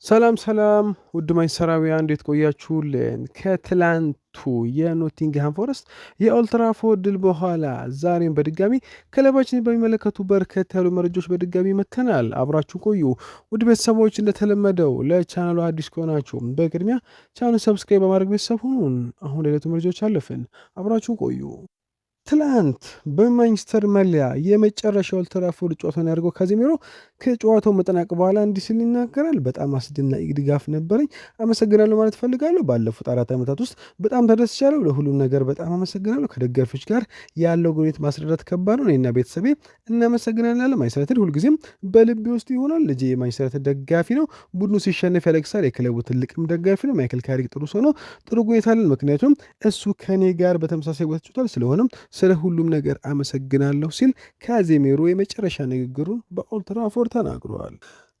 ሰላም ሰላም ውድ ማንችስተራውያን እንዴት ቆያችሁልን? ከትላንቱ የኖቲንግሃም ፎረስት የኦልድ ትራፎርድ ድል በኋላ ዛሬም በድጋሚ ክለባችንን በሚመለከቱ በርከት ያሉ መረጃዎች በድጋሚ መጥተናል። አብራችሁ ቆዩ። ውድ ቤተሰቦች እንደተለመደው ለቻናሉ አዲስ ከሆናችሁ በቅድሚያ ቻናሉን ሰብስክራይብ በማድረግ ቤተሰብ ሁኑን። አሁን ሌሎቹ መረጃዎች አለፍን። አብራችሁ ቆዩ። ትላንት በማንችስተር መለያ የመጨረሻ ኦልድ ትራፎርድ ጨዋታውን ያደርገው ካዜሜሮ ከጨዋታው መጠናቀቅ በኋላ እንዲህ ሲል ይናገራል። በጣም አስደናቂ ድጋፍ ነበረኝ፣ አመሰግናለሁ ማለት ፈልጋለሁ። ባለፉት 4 ዓመታት ውስጥ በጣም ተደስቻለሁ። ለሁሉም ነገር በጣም አመሰግናለሁ። ከደጋፊዎች ጋር ያለው ግንኙነት ማስረዳት ከባድ ነው። እኔና ቤተሰቤ እናመሰግናለን። ማንችስተር ዩናይትድ ሁልጊዜም በልቤ ውስጥ ይሆናል። ልጄ የማንችስተር ዩናይትድ ደጋፊ ነው። ቡድኑ ሲሸነፍ ያለቅሳል። የክለቡ ትልቅም ደጋፊ ነው። ማይክል ካሪክ ጥሩ ሰው ነው። ጥሩ ጉኔታ አለን፣ ምክንያቱም እሱ ከኔ ጋር በተመሳሳይ ቦታ ተጫውቷል። ስለሆነም ስለ ሁሉም ነገር አመሰግናለሁ ሲል ካዜሜሮ የመጨረሻ ንግግሩን በኦልድ ትራፎርድ ተናግሯል።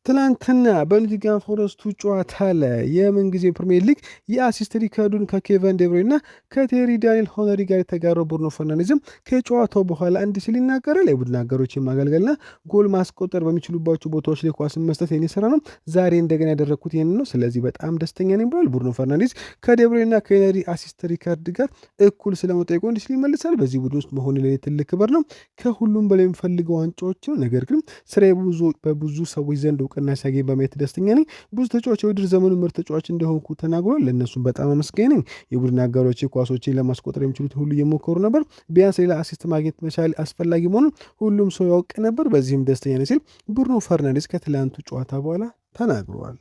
ትላንትና በኖቲንግሃም ፎረስቱ ጨዋታ ላይ የምንጊዜ ፕሪሚየር ሊግ የአሲስት ሪከርዱን ከኬቨን ዴ ብሩይነ እና ከቴሪ ዳንኤል ሆነሪ ጋር የተጋራው ብሩኖ ፈርናንዴዝም ከጨዋታው በኋላ እንዲህ ሲል ይናገራል። የቡድን አጋሮችን ማገልገልና ጎል ማስቆጠር በሚችሉባቸው ቦታዎች ላይ ኳስን መስጠት የኔ ስራ ነው። ዛሬ እንደገና ያደረግኩት ይህን ነው። ስለዚህ በጣም ደስተኛ ነኝ ብሏል። ብሩኖ ፈርናንዴዝ ከዴ ብሩይነ እና ከሄነሪ አሲስት ሪከርድ ጋር እኩል ስለመጠየቁ እንዲህ ሲል ይመልሳል። በዚህ ቡድን ውስጥ መሆን ላይ ትልቅ ክብር ነው። ከሁሉም በላይ የሚፈልገው ዋንጫዎች ነው። ነገር ግን ስራ በብዙ ሰዎች ዘንድ እውቅና ሲያገኝ በማየት ደስተኛ ነኝ። ብዙ ተጫዋች የውድድር ዘመኑ ምርጥ ተጫዋች እንደሆንኩ ተናግሯል። ለእነሱም በጣም አመስጋኝ ነኝ። የቡድን አጋሮች ኳሶችን ለማስቆጠር የሚችሉት ሁሉ እየሞከሩ ነበር። ቢያንስ ሌላ አሲስት ማግኘት መቻል አስፈላጊ መሆኑን ሁሉም ሰው ያውቅ ነበር። በዚህም ደስተኛ ነኝ ሲል ብሩኖ ፈርናንዴዝ ከትላንቱ ጨዋታ በኋላ ተናግረዋል።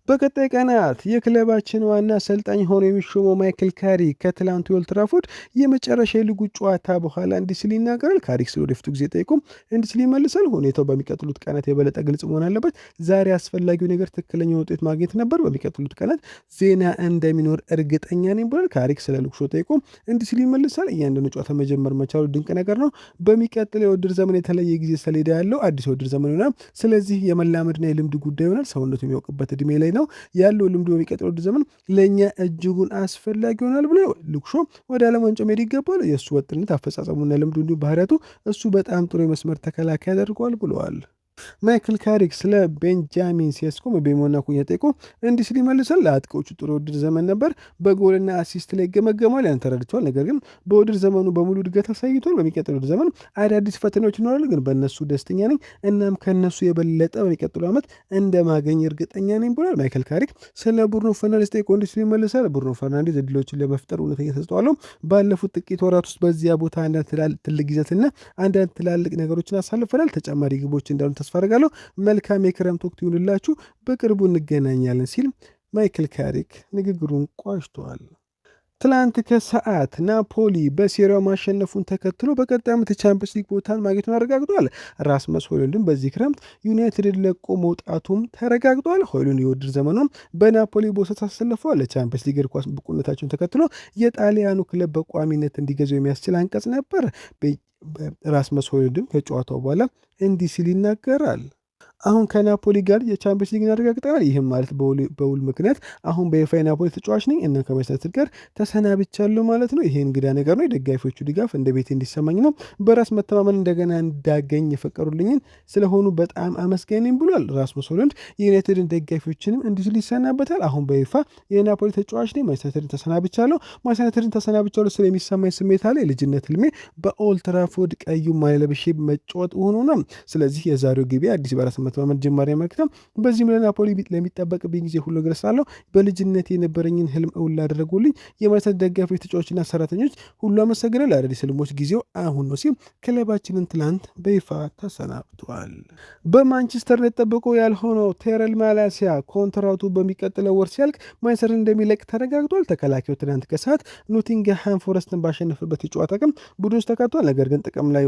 በቀጣይ ቀናት የክለባችን ዋና አሰልጣኝ ሆኖ የሚሾመው ማይክል ካሪክ ከትላንቱ የኦልድ ትራፎርድ የመጨረሻ የሊጉ ጨዋታ በኋላ እንዲህ ሲል ይናገራል። ካሪክ ስለ ወደፊቱ ጊዜ ጠይቆም እንዲህ ሲል ይመልሳል። ሁኔታው በሚቀጥሉት ቀናት የበለጠ ግልጽ መሆን አለበት። ዛሬ አስፈላጊው ነገር ትክክለኛ ውጤት ማግኘት ነበር። በሚቀጥሉት ቀናት ዜና እንደሚኖር እርግጠኛ ነኝ ብሏል። ካሪክ ስለ ሊጉ ጠይቆም እንዲህ ሲል ይመልሳል። እያንዳንዱ ጨዋታ መጀመር መቻሉ ድንቅ ነገር ነው። በሚቀጥለው የውድድር ዘመን የተለየ ጊዜ ሰሌዳ ያለው አዲስ የውድድር ዘመን ይሆናል። ስለዚህ የመላመድና የልምድ ጉዳይ ይሆናል። ሰውነቱ የሚያውቅበት እድሜ ላይ ነው ያለው። ልምዱ በሚቀጥለው ዘመን ለእኛ እጅጉን አስፈላጊ ይሆናል ብሎ ሉክሾ ወደ ዓለም ዋንጫው መሄድ ይገባል። የእሱ ወጥነት፣ አፈጻጸሙና ልምዱ እንዲሁም ባህሪያቱ እሱ በጣም ጥሩ የመስመር ተከላካይ ያደርገዋል ብለዋል። ማይክል ካሪክ ስለ ቤንጃሚን ሴስኮ በቤሞና ኩኛ ጠይቆ እንዲህ ሲል ይመልሳል። ለአጥቂዎቹ ጥሩ ውድድር ዘመን ነበር። በጎልና አሲስት ላይ ይገመገማል። ያን ተረድቷል። ነገር ግን በውድድር ዘመኑ በሙሉ እድገት አሳይቷል። በሚቀጥለው ውድድር ዘመን አዳዲስ ፈተናዎች ይኖራሉ፣ ግን በእነሱ ደስተኛ ነኝ። እናም ከእነሱ የበለጠ በሚቀጥለው ዓመት እንደማገኝ እርግጠኛ ነኝ ብሏል። ማይክል ካሪክ ስለ ብሩኖ ፈርናንዴዝ ጠይቆ እንዲህ ሲል ይመልሳል። ብሩኖ ፈርናንዴዝ እድሎችን ለመፍጠር እውነተኛ ተሰጥኦ አለው። ባለፉት ጥቂት ወራት ውስጥ በዚያ ቦታ አንዳንድ ትልቅ ጊዜትና አንዳንድ ትላልቅ ነገሮችን አሳልፈናል። ተጨማሪ ግቦች እንዳሉ ተስፋ አደርጋለሁ። መልካም የክረምት ወቅት ይሁንላችሁ፣ በቅርቡ እንገናኛለን ሲል ማይክል ካሪክ ንግግሩን ቋጭቷል። ትላንት ከሰዓት ናፖሊ በሴሪያው ማሸነፉን ተከትሎ በቀጣይ ዓመት የቻምፒየንስ ሊግ ቦታን ማግኘቱን አረጋግጧል። ራስመስ ሆይሉንድን በዚህ ክረምት ዩናይትድን ለቆ መውጣቱም ተረጋግጧል። ሆይሉንድ የውድድር ዘመኑን በናፖሊ ቦሰት አሰልፈዋል። ለቻምፒየንስ ሊግ እግር ኳስ ብቁነታቸውን ተከትሎ የጣሊያኑ ክለብ በቋሚነት እንዲገዛው የሚያስችል አንቀጽ ነበር። ራስመስ ሆይሉንድም ከጨዋታው በኋላ እንዲህ ሲል ይናገራል። አሁን ከናፖሊ ጋር የቻምፒየንስ ሊግን አረጋግጠናል። ይህም ማለት በውል ምክንያት አሁን በይፋ ናፖሊ ተጫዋች ነኝ እና ከማንቸስተር ዩናይትድ ጋር ተሰናብቻለሁ ማለት ነው። ይሄ እንግዳ ነገር ነው። የደጋፊዎቹ ድጋፍ እንደ ቤት እንዲሰማኝ ነው። በራስ መተማመን እንደገና እንዳገኝ የፈቀዱልኝን ስለሆኑ በጣም አመስጋኝ ነኝ ብሏል። ራስመስ ሆይሉንድ የዩናይትድን ደጋፊዎችንም እንዲህ ሲል ይሰናበታል። አሁን በይፋ የናፖሊ ተጫዋች ነኝ፣ ማንቸስተር ዩናይትድን ተሰናብቻለሁ። ማንቸስተር ዩናይትድን ተሰናብቻለሁ ስለሚሰማኝ ስሜት አለ። የልጅነት ህልሜ በኦልድ ትራፎርድ ቀዩ ማሊያ ለብሼ መጫወት ሆኖ ነው። ስለዚህ የዛሬው ግቢ አዲስ በራስ መተማመን ጅማሬ ያመለክታል። በዚህም ለናፖሊ ለሚጠበቅብኝ ጊዜ ሁሉ እግረሳለሁ። በልጅነት የነበረኝን ህልም እውን ላደረጉልኝ የማንቸስተር ደጋፊዎች፣ ተጫዋችና ሰራተኞች ሁሉ አመሰግናለሁ። ለአዳዲስ ህልሞች ጊዜው አሁን ነው ሲል ክለባችንን ትላንት በይፋ ተሰናብቷል። በማንቸስተር የተጠበቀው ያልሆነው ቴረል ማላሲያ ኮንትራቱ በሚቀጥለው ወር ሲያልቅ ማንቸስተር እንደሚለቅ ተረጋግጧል። ተከላካዩ ትናንት ከሰዓት ኖቲንግሃም ፎረስትን ባሸነፈበት የጨዋታ ቀን ቡድን ውስጥ ተካቷል። ነገር ግን ጥቅም ላይ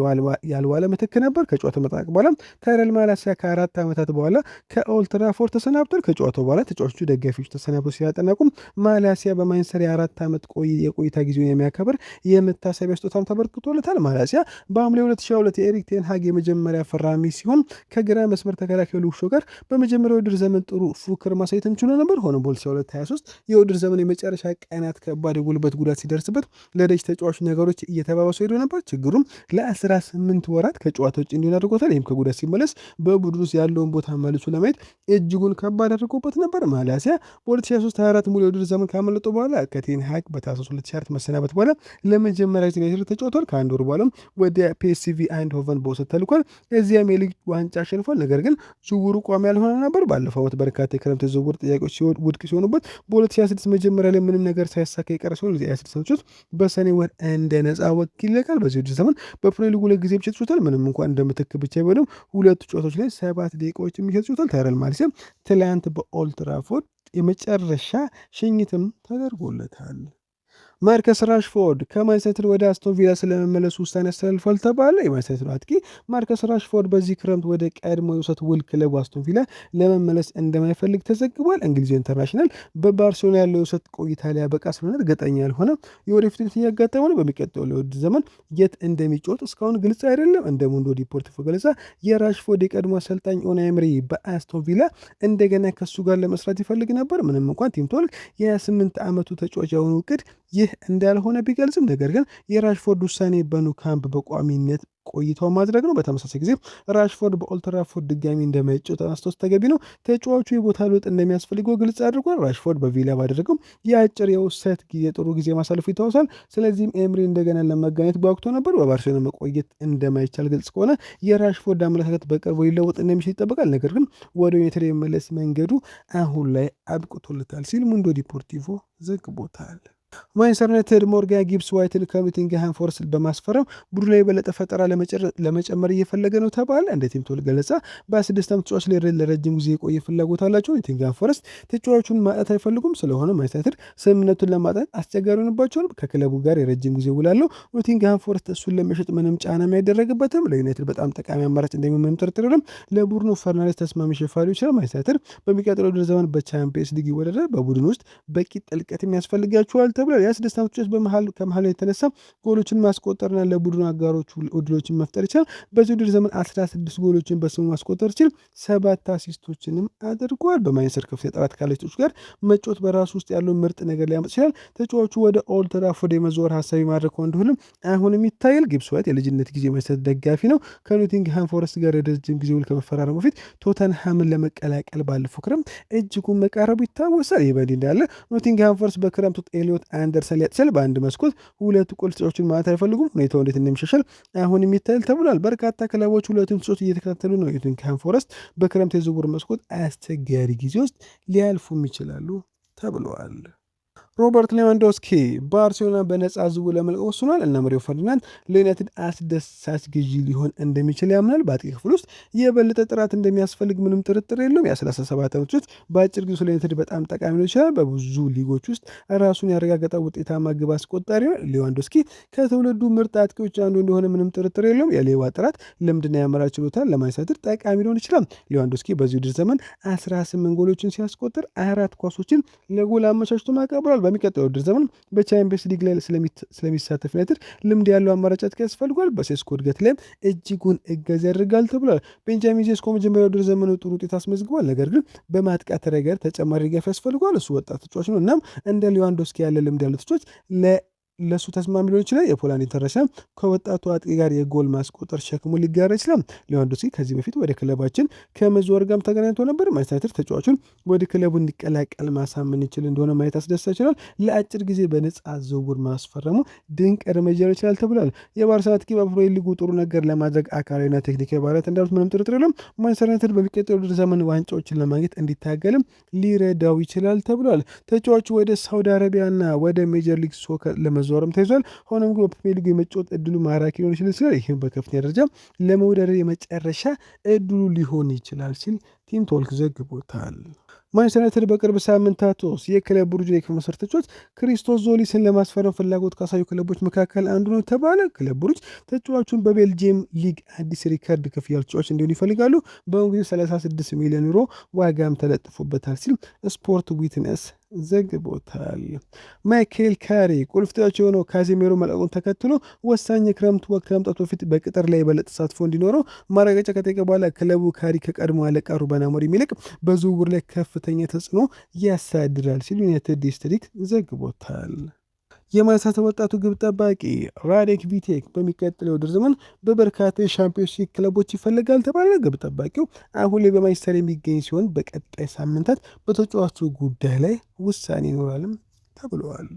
ያልዋለ ምትክ ነበር። ከጨዋታ መጠናቀቅ በኋላ ቴረል ማላሲያ ከ4 ዓመታት በኋላ ከኦልድ ትራፎርድ ተሰናብቷል። ከጨዋታው በኋላ ተጫዋቾቹ ደጋፊዎች ተሰናብተው ሲያጠናቁም ማላሲያ በማንቸስተር የ4 ዓመት የቆይታ ጊዜውን የሚያከብር የመታሰቢያ ስጦታም ተበርክቶለታል። ማላሲያ በሐምሌ 2022 የኤሪክ ቴን ሃግ የመጀመሪያ ፈራሚ ሲሆን ከግራ መስመር ተከላካዩ ሉክ ሾው ጋር በመጀመሪያው የውድድር ዘመን ጥሩ ፉክክር ማሳየትም ችሎ ነበር። ሆኖም በ2023 የውድድር ዘመን የመጨረሻ ቀናት ከባድ የጉልበት ጉዳት ሲደርስበት ለደጅ ተጫዋቹ ነገሮች እየተባባሱ ሄዶ ነበር። ችግሩም ለ18 ወራት ከጨዋታ ውጭ እንዲሆን አድርጎታል። ይህም ከጉዳት ሲመለስ በቡድን ውስጥ ያለውን ቦታ መልሶ ለማየት እጅጉን ከባድ አድርጎበት ነበር። ማላሲያ በ2023/24 ሙሉ የውድድር ዘመን ካመለጡ በኋላ ከቴን ሃግ በታህሳስ 2024 መሰናበት በኋላ ለመጀመሪያ ጊዜ ዩናይትድ ተጫውቷል። ከአንድ ወር በኋላም ወደ ፒኤስቪ አይንድሆቨን በውሰት ተልኳል። እዚያም የሊግ ዋንጫ አሸንፏል። ነገር ግን ዝውውሩ ቋሚ ያልሆነ ነበር። ባለፈው ዓመት በርካታ የክረምት ዝውውር ጥያቄዎች ውድቅ ሲሆኑበት በ2026 መጀመሪያ ላይ ምንም ነገር ሳይሳካ የቀረ ሲሆን የ26 በሰኔ ወር እንደ ነፃ ወኪል ይለቃል። በዚህ ውድድር ዘመን በፕሪሚየር ሊጉ ሁለት ጊዜ ብቻ ተጫውቷል። ምንም እንኳን እንደምትክ ብቻ ቢሆንም ሁለቱ ጨዋታዎች ላይ 7 ደቂቃዎች የሚሰጥ ተጫውቷል። ታይረል ማልሲያ ትላንት በኦልድ ትራፎርድ የመጨረሻ ሽኝትም ተደርጎለታል። ማርከስ ራሽፎርድ ከማንቸስተር ዩናይትድ ወደ አስቶን ቪላ ስለመመለሱ ውሳኔ አስተላልፏል ተባለ። የማንቸስተር ዩናይትድ አጥቂ ማርከስ ራሽፎርድ በዚህ ክረምት ወደ ቀድሞ የውሰት ውል ክለቡ አስቶን ቪላ ለመመለስ እንደማይፈልግ ተዘግቧል። እንግሊዝ ኢንተርናሽናል በባርሴሎና ያለው የውሰት ቆይታ ሊያበቃ ስለሆነ እርግጠኛ ያልሆነ የወደፊት እያጋጠመ ነው። በሚቀጥለው የውድድር ዘመን የት እንደሚጫወት እስካሁን ግልጽ አይደለም። እንደ ሙንዶ ዲፖርቲቮ ገለጻ የራሽፎርድ የቀድሞ አሰልጣኝ ኡናይ ኤምሪ በአስቶን ቪላ እንደገና ከሱ ጋር ለመስራት ይፈልግ ነበር። ምንም እንኳን ቲም ቶልክ የ28 ዓመቱ ተጫዋች ያሁኑ እቅድ ይህ እንዳልሆነ ቢገልጽም ነገር ግን የራሽፎርድ ውሳኔ በኑ ካምፕ በቋሚነት ቆይታው ማድረግ ነው። በተመሳሳይ ጊዜ ራሽፎርድ በኦልትራፎርድ ድጋሚ እንደማይጫወት ማስታወስ ተገቢ ነው። ተጫዋቹ የቦታ ለውጥ እንደሚያስፈልገው ግልጽ አድርጓል። ራሽፎርድ በቪላ ባደረገው የአጭር የውሰት ጊዜ ጥሩ ጊዜ ማሳለፉ ይታወሳል። ስለዚህም ኤምሪ እንደገና ለመገናኘት ጓጉቶ ነበር። በባርሴሎና መቆየት እንደማይቻል ግልጽ ከሆነ የራሽፎርድ አመለካከት በቅርቡ ሊለወጥ እንደሚችል ይጠበቃል። ነገር ግን ወደ ዩናይትድ የመመለስ መንገዱ አሁን ላይ አብቅቶለታል ሲል ሙንዶ ዲፖርቲቮ ዘግቦታል። ማንቸስተር ዩናይትድ ሞርጋን ጊብስ ዋይትን ከኖቲንግሃም ፎረስት በማስፈረም ቡድኑ ላይ የበለጠ ፈጠራ ለመጨመር እየፈለገ ነው ተባለ። እንደ ቲም ቶል ገለጻ በ6 ዓመት ተጫዋች ላይ ለረጅም ጊዜ የቆየ ፍላጎት አላቸው። ኖቲንግሃም ፎረስት ተጫዋቹን ማጣት አይፈልጉም። ስለሆነ ማንቸስተር ዩናይትድ ስምምነቱን ለማጣት አስቸጋሪ ሆንባቸዋል። ከክለቡ ጋር የረጅም ጊዜ ውላለው። ኖቲንግሃም ፎረስት እሱን ለመሸጥ ምንም ጫና አይደረግበትም። ለዩናይትድ በጣም ጠቃሚ አማራጭ እንደሚሆን ጥርጥር የለም። ለቡድኑ ፈርናንዴዝ ተስማሚ ሸፋሪ ይችላል። ማንቸስተር ዩናይትድ በሚቀጥለው ውድድር ዘመን በቻምፒየንስ ሊግ ይወዳደራል። በቡድን ውስጥ በቂ ጥልቀት የሚያስፈልጋቸዋል ተብሏል። የ6 ዓመት ተጫዋች ከመሃል የተነሳ ጎሎችን ማስቆጠርና ለቡድኑ አጋሮቹ ዕድሎችን መፍጠር ይችላል። በዚህ ውድድር ዘመን 16 ጎሎችን በስሙ ማስቆጠር ሲችል 7 አሲስቶችንም አድርጓል። በማንቸስተር ከፍተኛ ጥራት ካለ ተጫዋች ጋር መጫወት በራሱ ውስጥ ያለውን ምርጥ ነገር ሊያመጣ ይችላል። ተጫዋቹ ወደ ኦልድ ትራፎርድ የመዘወር ሀሳብ ማድረግ እንደሆነ አሁንም ይታያል። ጊብስ ዋይት የልጅነት ጊዜ ማንቸስተር ደጋፊ ነው። ከኖቲንግሃም ፎረስት ጋር የረጅም ጊዜ ውል ከመፈራረሙ በፊት ቶተንሃምን ለመቀላቀል ባለፈው ክረምት እጅጉን መቃረቡ ይታወሳል። ይህ በእንዲህ እንዳለ ኖቲንግሃም ፎረስት በክረምቱ ኤሊዮት አንደርሰን ሊያጥሰል በአንድ መስኮት ሁለት ቁልፍ ተጫዋቾችን ማለት አይፈልጉም። ሁኔታው እንዴት እንደሚሻሻል አሁን የሚታይል ተብሏል። በርካታ ክለቦች ሁለቱን ተጫዋቾች እየተከታተሉ ነው። ኖቲንግሃም ፎረስት በክረምት የዝውውር መስኮት አስቸጋሪ ጊዜ ውስጥ ሊያልፉም ይችላሉ ተብለዋል። ሮበርት ሌዋንዶስኪ ባርሴሎና በነፃ ዝውውር ለመልቀቅ ወስኗል እና ሪዮ ፈርዲናንድ ለዩናይትድ አስደሳች ግዢ ሊሆን እንደሚችል ያምናል። በአጥቂ ክፍል ውስጥ የበለጠ ጥራት እንደሚያስፈልግ ምንም ጥርጥር የለውም። የ37 ዓመት ውስጥ በአጭር ጊዜ ለዩናይትድ በጣም ጠቃሚ ነው ይችላል። በብዙ ሊጎች ውስጥ ራሱን ያረጋገጠ ውጤታማ ግብ አስቆጣሪ ሌዋንዶስኪ ከትውልዱ ምርጥ አጥቂዎች አንዱ እንደሆነ ምንም ጥርጥር የለውም። የሌዋ ጥራት ልምድና የአመራር ችሎታ ለማንቸስተር ጠቃሚ ሊሆን ይችላል። ሌዋንዶስኪ በዚህ ውድድር ዘመን 18 ጎሎችን ሲያስቆጥር 4 ኳሶችን ለጎል አመቻችቶ ማቀብሏል። በሚቀጥለው ውድድር ዘመን በቻምፒየንስ ሊግ ላይ ስለሚሳተፍ ዩናይትድ ልምድ ያለው አማራጭ አጥቂ ያስፈልጓል። በሴስኮ እድገት ላይም እጅጉን እገዛ ያደርጋል ተብሏል። ቤንጃሚን ሴስኮ መጀመሪያ ውድድር ዘመኑ ጥሩ ውጤት አስመዝግቧል። ነገር ግን በማጥቃት ረገድ ተጨማሪ ድጋፍ ያስፈልጓል። እሱ ወጣት ተጫዋች ነው። እናም እንደ ሌዋንዶስኪ ያለ ልምድ ያለው ተጫዋች ለሱ ተስማሚ ሊሆን ይችላል። የፖላንድ ኢንተርናሽናል ከወጣቱ አጥቂ ጋር የጎል ማስቆጠር ሸክሙ ሊጋራ ይችላል። ሌዋንዶስኪ ከዚህ በፊት ወደ ክለባችን ከመዘወር ጋርም ተገናኝቶ ነበር። ማንቸስተር ዩናይትድ ተጫዋቹን ወደ ክለቡ እንዲቀላቀል ማሳመን ይችል እንደሆነ ማየት አስደሳች ይችላል። ለአጭር ጊዜ በነፃ ዝውውር ማስፈረሙ ድንቅ እርምጃ ይችላል ተብሏል። የባርሳ አጥቂ በፕሪሚየር ሊጉ ጥሩ ነገር ለማድረግ አካላዊና ቴክኒካዊ ባህሪያት እንዳሉት ምንም ጥርጥር የለም። ማንቸስተር ዩናይትድ በሚቀጥለው ውድድር ዘመን ዋንጫዎችን ለማግኘት እንዲታገልም ሊረዳው ይችላል ተብሏል። ተጫዋቹ ወደ ሳውዲ አረቢያና ወደ ሜጀር ሊግ ሶከር ለመዘወርም ተይዟል። ሆኖም ግን በፕሪሚየር ሊጉ የመጫወት እድሉ ማራኪ ሊሆን ይችላል። ይህም በከፍተኛ ደረጃ ለመወዳደር የመጨረሻ እድሉ ሊሆን ይችላል ሲል ቲም ቶልክ ዘግቦታል። ማንቸስተር ዩናይትድ በቅርብ ሳምንታት ውስጥ የክለብ ብሩጅ ላይ ከመሰረቱ ተጫዋች ክሪስቶስ ዞሊስን ለማስፈረም ፍላጎት ካሳዩ ክለቦች መካከል አንዱ ነው ተባለ። ክለብ ብሩጅ ተጫዋቹን በቤልጅየም ሊግ አዲስ ሪከርድ ክፍያ ተጫዋች እንዲሆን ይፈልጋሉ። በእንግዲህ 36 ሚሊዮን ዩሮ ዋጋም ተለጥፎበታል ሲል ስፖርት ዊትነስ ዘግቦታል። ማይኬል ካሪ ቁልፍ ተጫዋች የሆነው ካዜሜሮ መልቀቁን ተከትሎ ወሳኝ የክረምት ወቅት ከመምጣቱ በፊት በቅጥር ላይ የበለጠ ተሳትፎ እንዲኖረው ማረጋገጫ ከጠየቀ በኋላ ክለቡ ካሪ ከቀድሞ አለቃ ሩበን አሞሪም ይልቅ በዝውውር ላይ ከፍተኛ ተጽዕኖ ያሳድራል ሲል ዩናይትድ ዲስትሪክት ዘግቦታል። የማንቸስተር ወጣቱ ግብ ጠባቂ ራዴክ ቪቴክ በሚቀጥለው የውድድር ዘመን በበርካታ የሻምፒዮንስ ሊግ ክለቦች ይፈልጋል ተባለ። ግብ ጠባቂው አሁን ላይ በማንቸስተር የሚገኝ ሲሆን በቀጣይ ሳምንታት በተጫዋቹ ጉዳይ ላይ ውሳኔ ይኖራልም ተብለዋል።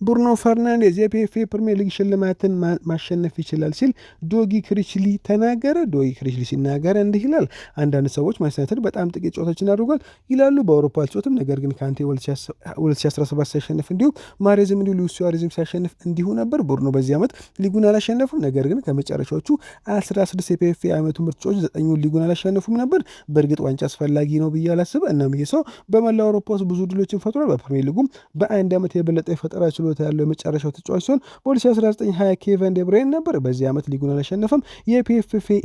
ብሩኖ ፈርናንዴዝ የፒኤፍኤ ፕሪሚየር ሊግ ሽልማትን ማሸነፍ ይችላል ሲል ዶጊ ክሪችሊ ተናገረ። ዶጊ ክሪችሊ ሲናገር እንዲህ ይላል። አንዳንድ ሰዎች ማንቸስተር ዩናይትድ በጣም ጥቂት ጨዋታዎችን አድርጓል ይላሉ፣ በአውሮፓ አልጮትም። ነገር ግን ካንቴ 2017 ሲያሸንፍ እንዲሁም ማሬዝም እንዲሁ ሉዊስ ሱዋሬዝም ሲያሸንፍ እንዲሁ ነበር። ብሩኖ በዚህ ዓመት ሊጉን አላሸነፉም። ነገር ግን ከመጨረሻዎቹ 16 የፒኤፍኤ ዓመቱ ምርጫዎች 9ኙን ሊጉን አላሸነፉም ነበር። በእርግጥ ዋንጫ አስፈላጊ ነው ብዬ አላስብ። እናም ይህ ሰው በመላው አውሮፓ ውስጥ ብዙ ድሎችን ፈጥሯል። በፕሪሚየር ሊጉም በአንድ ዓመት የበለጠ የፈጠራ ችሎታ ያለው የመጨረሻው ተጫዋች ሲሆን በ2019/20 ኬቨን ዴብሬን ነበር። በዚህ ዓመት ሊጉን አላሸነፈም።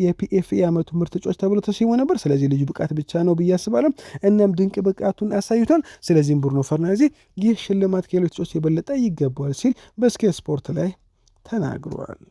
የፒኤፍኤ ዓመቱ ምርጥ ተጫዋች ተብሎ ተሰይሞ ነበር። ስለዚህ ልዩ ብቃት ብቻ ነው ብዬ አስባለሁ። እናም ድንቅ ብቃቱን አሳይቷል። ስለዚህም ብሩኖ ፈርናንዴዝ ይህ ሽልማት ከሌሎች ተጫዋች የበለጠ ይገባዋል ሲል በስኬ ስፖርት ላይ ተናግሯል።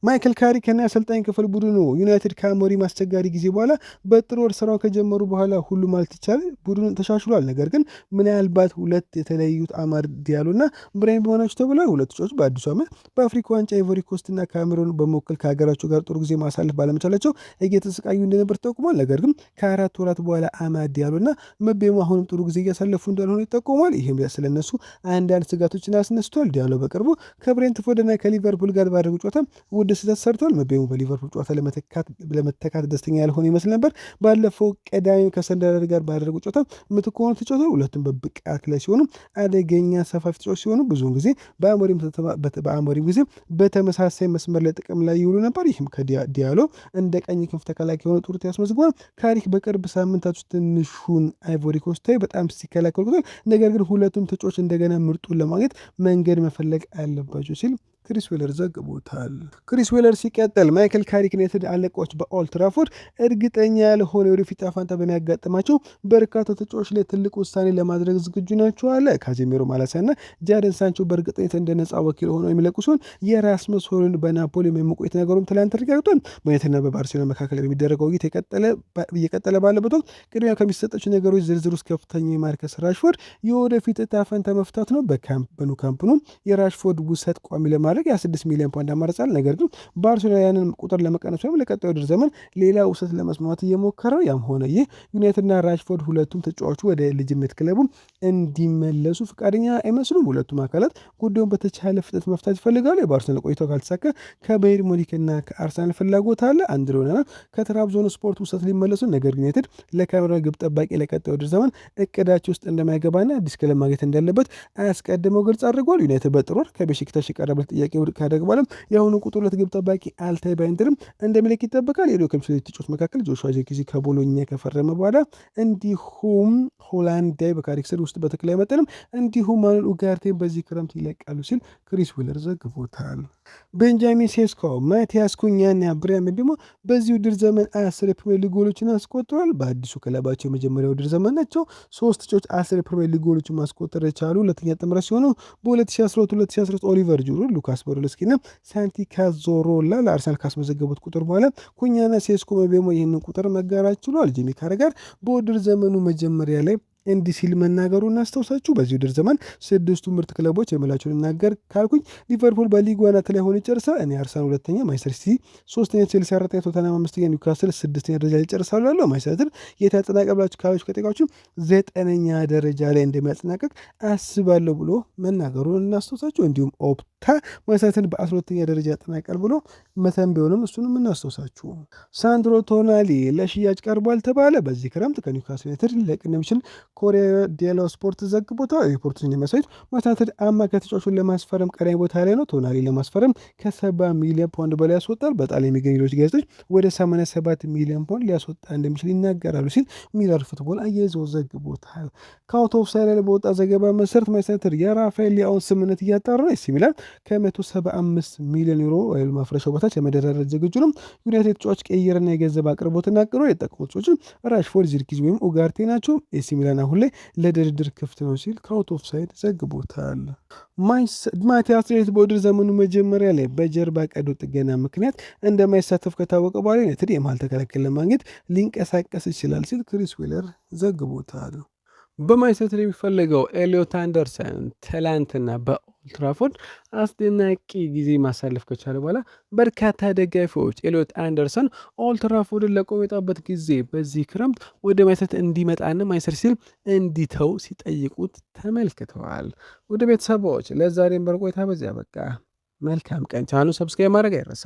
ማይክል ካሪክ እና የአሰልጣኝ ክፍል ቡድኑ ዩናይትድ ከአሞሪም አስቸጋሪ ጊዜ በኋላ በጥር ወር ስራው ከጀመሩ በኋላ ሁሉ ማለት ይቻላል ቡድኑን ተሻሽሏል። ነገር ግን ምናልባት ሁለት የተለዩት አማድ ዲያሎ እና ብራሂም ሆናቸው ተብሏል። ሁለቱ ተጫዋቾች በአዲሱ ዓመት በአፍሪካ ዋንጫ አይቮሪ ኮስት እና ካሜሮን በመወከል ከሀገራቸው ጋር ጥሩ ጊዜ ማሳለፍ ባለመቻላቸው እየተሰቃዩ እንደነበር ተጠቁሟል። ነገር ግን ከ4 ወራት በኋላ አማድ ዲያሎ እና መቤሞ አሁንም ጥሩ ጊዜ እያሳለፉ እንዳልሆነ ይጠቆሟል። ይህም ስለነሱ አንዳንድ ስጋቶችን አስነስቷል። ዲያሎ በቅርቡ ከብሬንትፎርድ እና ከሊቨርፑል ጋር ባደረጉ ጨዋታ ወደ ስህተት ሰርቷል። መቤሙ በሊቨርፑል ጨዋታ ለመተካት ደስተኛ ያልሆነ ይመስል ነበር። ባለፈው ቀዳሚ ከሰንደርላንድ ጋር ባደረጉ ጨዋታ ምትክ ሆነው ተጫውተዋል። ሁለቱም በብቃት ላይ ሲሆኑ አደገኛ ሰፋፊ ተጫዋች ሲሆኑ ብዙውን ጊዜ በአሞሪም ጊዜ በተመሳሳይ መስመር ላይ ጥቅም ላይ ይውሉ ነበር። ይህም ከዲያሎ እንደ ቀኝ ክንፍ ተከላካይ የሆነ ጥሩ ያስመዝግቧል። ካሪክ በቅርብ ሳምንታት ውስጥ ትንሹን አይቮሪ ኮስታዊ በጣም ሲከላከሉ ቆይቷል። ነገር ግን ሁለቱም ተጫዋች እንደገና ምርጡን ለማግኘት መንገድ መፈለግ አለባቸው ሲል ክሪስ ዌለር ዘግቦታል። ክሪስ ዌለር ሲቀጥል ማይክል ካሪክ ዩናይትድ አለቃዎች በኦልድ ትራፎርድ እርግጠኛ ያልሆነ የወደፊት ዕጣ ፈንታ በሚያጋጥማቸው በርካታ ተጫዋቾች ላይ ትልቅ ውሳኔ ለማድረግ ዝግጁ ናቸው አለ። ካዜሜሮ ማላሲያና ጃደን ሳንቾ በእርግጠኝነት እንደ ነፃ ወኪል ሆነው የሚለቁ ሲሆን የራስመስ ሆይሉንድ በናፖሊ የመቆየት ነገሩም ትላንት ተረጋግጧል። በዩናይትድና በባርሴሎና መካከል በሚደረገው ውይይት እየቀጠለ ባለበት ወቅት ቅድሚያ ከሚሰጣቸው ነገሮች ዝርዝር ውስጥ ከፍተኛ የማርከስ ራሽፎርድ የወደፊት ዕጣ ፈንታ መፍታት ነው። በካምፕ ኑ የራሽፎርድ ውሰት ቋሚ ለማድረግ የ6 ሚሊዮን ፓውንድ አማራጫል። ነገር ግን ባርሴሎና ያንን ቁጥር ለመቀነስ ወይም ለቀጣዩ ውድድር ዘመን ሌላ ውሰት ለመስማማት እየሞከረው። ያም ሆነ ይህ ዩናይትድና ራሽፎርድ ሁለቱም ተጫዋቹ ወደ ልጅነት ክለቡ እንዲመለሱ ፈቃደኛ አይመስሉም። ሁለቱም አካላት ጉዳዩን በተቻለ ፍጥነት መፍታት ይፈልጋሉ። የባርሴሎና ቆይታው ካልተሳካ ከባየር ሙኒክና ከአርሰናል ፍላጎት አለ። አንድሬ ኦናና ከትራብዞን ስፖርት ውሰት ሊመለሱ፣ ነገር ግን ዩናይትድ ለካሜሮን ግብ ጠባቂ ለቀጣዩ ውድድር ዘመን እቅዳቸው ውስጥ እንደማይገባና አዲስ ክለብ ማግኘት እንዳለበት አያስቀድመው ግልጽ አድርጓል። ዩናይትድ በጥር ወር ከቤሺክታሽ የቀረበለት ጥያቄ ውድቅ ካደረገ በኋላ የአሁኑ ቁጥር 2 ግብ ጠባቂ አልታይ ባይንድርም እንደሚለቅ ይጠበቃል። የሊዮ ከምሽት ተጫዋቾች መካከል ጆሹዋ ዚርክዚ ከቦሎኛ ከፈረመ በኋላ እንዲሁም ሆላንዳዊ በካሪክ ስር ውስጥ በተክል አይመጥንም፣ እንዲሁም ማኑኤል ኡጋርቴን በዚህ ክረምት ይለቃሉ ሲል ክሪስ ዌለር ዘግቦታል። ቤንጃሚን ሴስኮ፣ ማቲያስ ኩኛና ብራሂም ቤሞ በዚህ ውድድር ዘመን 10 የፕሪሚየር ሊግ ጎሎችን አስቆጥረዋል። በአዲሱ ክለባቸው የመጀመሪያ ውድድር ዘመን ናቸው። 3 ተጫዋቾች 10 የፕሪሚየር ሊግ ጎሎችን ማስቆጠር የቻሉ ሁለተኛ ጥምረት ሲሆኑ በ2012/2013 ኦሊቨር ጁሩ፣ ሉካስ ፖዶልስኪ እና ሳንቲ ካዞሮላ ለአርሰናል ካስመዘገቡት ቁጥር በኋላ ኩኛና ሴስኮ ቤሞ ይህንን ቁጥር መጋራት ችሏል። ጂሚ ካራጋር በውድድር ዘመኑ መጀመሪያ ላይ እንዲህ ሲል መናገሩ እናስታውሳችሁ። በዚህ ውድድር ዘመን 6ቱ ምርጥ ክለቦች የምላቸውን እናገር ካልኩኝ ሊቨርፑል በሊጉ አናት ላይ ሆኖ ይጨርሳል። እኔ አርሰናል 2ኛ፣ ማንቸስተር ሲቲ 3ኛ፣ ቼልሲ 4ኛ፣ ቶተንሃም 5ኛ፣ ኒውካስል 6ኛ ደረጃ ላይ ይጨርሳሉ ያለው። ማንቸስተር የተጠናቀቅ ብላችሁ ካሎች ከጠቃችሁ 9ኛ ደረጃ ላይ እንደሚያጠናቀቅ አስባለሁ ብሎ መናገሩን እናስታውሳችሁ። እንዲሁም ኦፕታ ማንቸስተር በ12ኛ ደረጃ ያጠናቀል ብሎ መተንበዩንም እሱንም እናስታውሳችሁ። ሳንድሮ ቶናሊ ለሽያጭ ቀርቧል ተባለ። በዚህ ክረምት ከኒውካስል ዩናይትድ ሊለቅ እንደሚችል ኮሪያ ዴሎ ስፖርት ዘግቦታል። ሪፖርቱን የሚያሳዩት ማንቸስተር አማካይ ተጫዋቹን ለማስፈረም ቀዳሚ ቦታ ላይ ነው። ቶናሊ ለማስፈረም ከ70 ሚሊዮን ፓውንድ በላይ ያስወጣል። በጣሊያን የሚገኙ ሌሎች ጋዜጦች ወደ 87 ሚሊዮን ፓውንድ ሊያስወጣ እንደሚችል ይናገራሉ ሲል ሚረር ፉትቦል አያይዘው ዘግቦታል። ከአውት ኦፍ ሳይድ ላይ በወጣ ዘገባ መሰረት ማንቸስተር የራፋኤል ሊያውን ስምምነት እያጣራ ነው። ኤሲ ሚላን ከ175 ሚሊዮን ዩሮ ወይም ማፍረሻው በታች ለመደራደር ዝግጁ ነው። ዩናይትድ ተጫዋች ቀይርና የገንዘብ አቅርቦትን አቅሮ የጠቀሙት ተጫዋቾች ራሽፎርድ፣ ዚርክዚ ወይም ኡጋርቴ ናቸው። ኤሲ ሚላን አሁን ላይ ለድርድር ክፍት ነው ሲል ከአውት ኦፍ ሳይድ ዘግቦታል። ማቲያስ ዴሊክት በውድድር ዘመኑ መጀመሪያ ላይ በጀርባ ቀዶ ጥገና ምክንያት እንደማይሳተፍ ከታወቀ በኋላ ዩናይትድ የመሃል ተከላካይ ለማግኘት ሊንቀሳቀስ ይችላል ሲል ክሪስ ዌለር ዘግቦታል። በማንቸስተር የሚፈለገው ኤሊዮት አንደርሰን ትላንትና ኦልትራፎርድ አስደናቂ ጊዜ ማሳለፍ ከቻለ በኋላ በርካታ ደጋፊዎች ኤሊዮት አንደርሰን ኦልትራፎርድን ለቆ የወጣበት ጊዜ በዚህ ክረምት ወደ ማንቸስተር እንዲመጣና ማንቸስተር ሲል እንዲተው ሲጠይቁት ተመልክተዋል። ወደ ቤተሰቦች ለዛሬም በርቆይታ በዚያ በቃ መልካም ቀን። ቻናሉን ሰብስክራይብ ማድረግ አይረሳ።